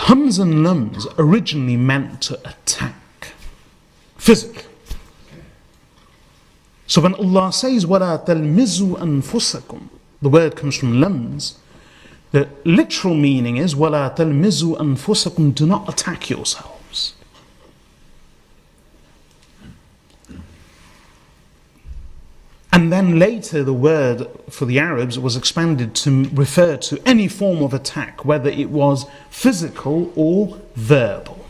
hums and lums originally meant to attack, physically. So when Allah says, وَلَا تَلْمِزُوا أَنفُسَكُمْ, the word comes from lums. The literal meaning is, وَلَا تَلْمِزُوا أَنفُسَكُمْ, do not attack yourselves. And then later the word for the Arabs was expanded to refer to any form of attack, whether it was physical or verbal.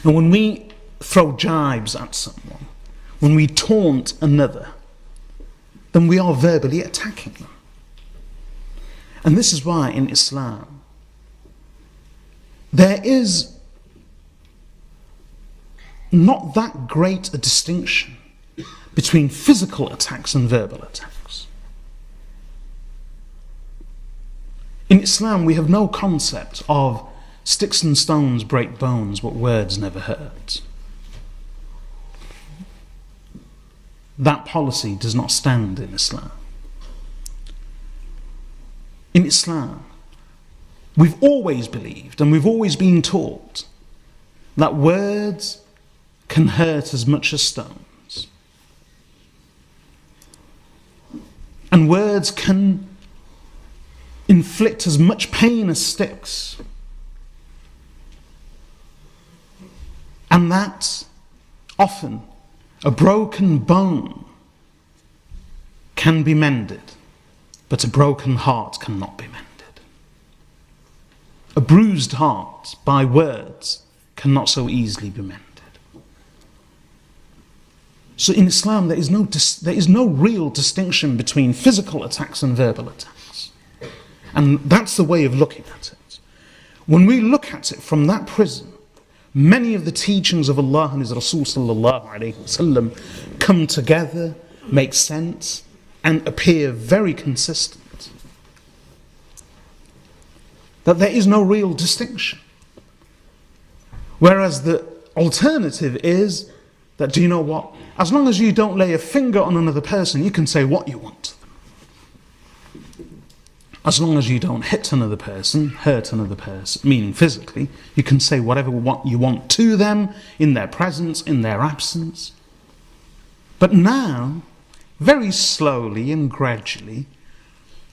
Now when we throw jibes at someone, when we taunt another, then we are verbally attacking them. And this is why in Islam there is not that great a distinction between physical attacks and verbal attacks. In Islam we have no concept of sticks and stones break bones, but words never hurt. That policy does not stand in Islam. In Islam, we've always believed and we've always been taught that words can hurt as much as stones. And words can inflict as much pain as sticks. And that often a broken bone can be mended, but a broken heart cannot be mended. A bruised heart by words cannot so easily be mended. So in Islam there is no real distinction between physical attacks and verbal attacks. And that's the way of looking at it. When we look at it from that prism, many of the teachings of Allah and His Rasul sallallahu alayhi wasallam come together, make sense, and appear very consistent. That there is no real distinction. Whereas the alternative is that, do you know what? As long as you don't lay a finger on another person, you can say what you want to them. As long as you don't hit another person, hurt another person, meaning physically, you can say whatever you want to them, in their presence, in their absence. But now, very slowly and gradually,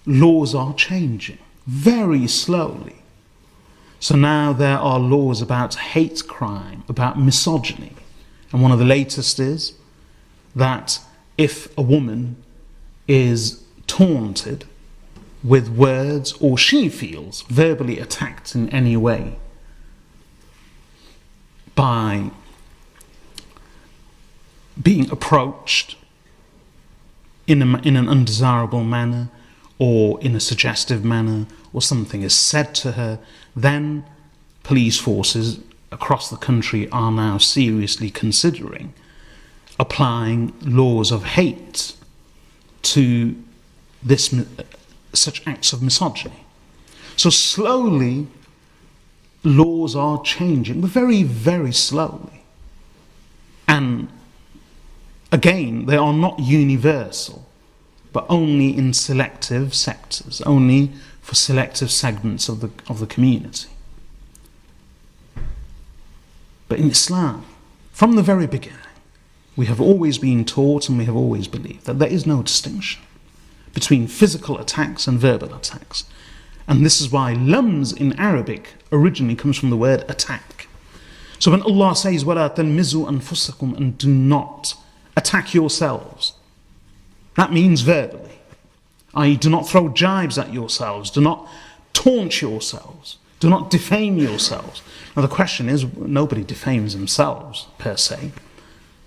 laws are changing, very slowly. So now there are laws about hate crime, about misogyny. And one of the latest is that if a woman is taunted with words, or she feels verbally attacked in any way by being approached in an undesirable manner, or in a suggestive manner, or something is said to her, then police forces across the country are now seriously considering applying laws of hate to such acts of misogyny. So slowly laws are changing, but very, very slowly. And again, they are not universal, but only in selective sectors, only for selective segments of the community. But in Islam, from the very beginning, we have always been taught and we have always believed that there is no distinction between physical attacks and verbal attacks. And this is why lums in Arabic originally comes from the word attack. So when Allah says, وَلَا تَلْمِزُوا أَنفُسَكُمْ, and do not attack yourselves, that means verbally. I.e., do not throw jibes at yourselves, do not taunt yourselves, do not defame yourselves. Now the question is, nobody defames themselves per se.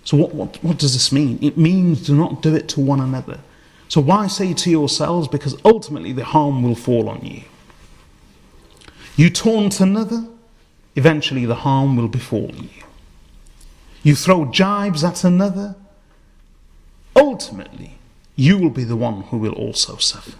So what does this mean? It means do not do it to one another. So why say to yourselves? Because ultimately the harm will fall on you. You taunt another, eventually the harm will befall you. You throw jibes at another, ultimately you will be the one who will also suffer.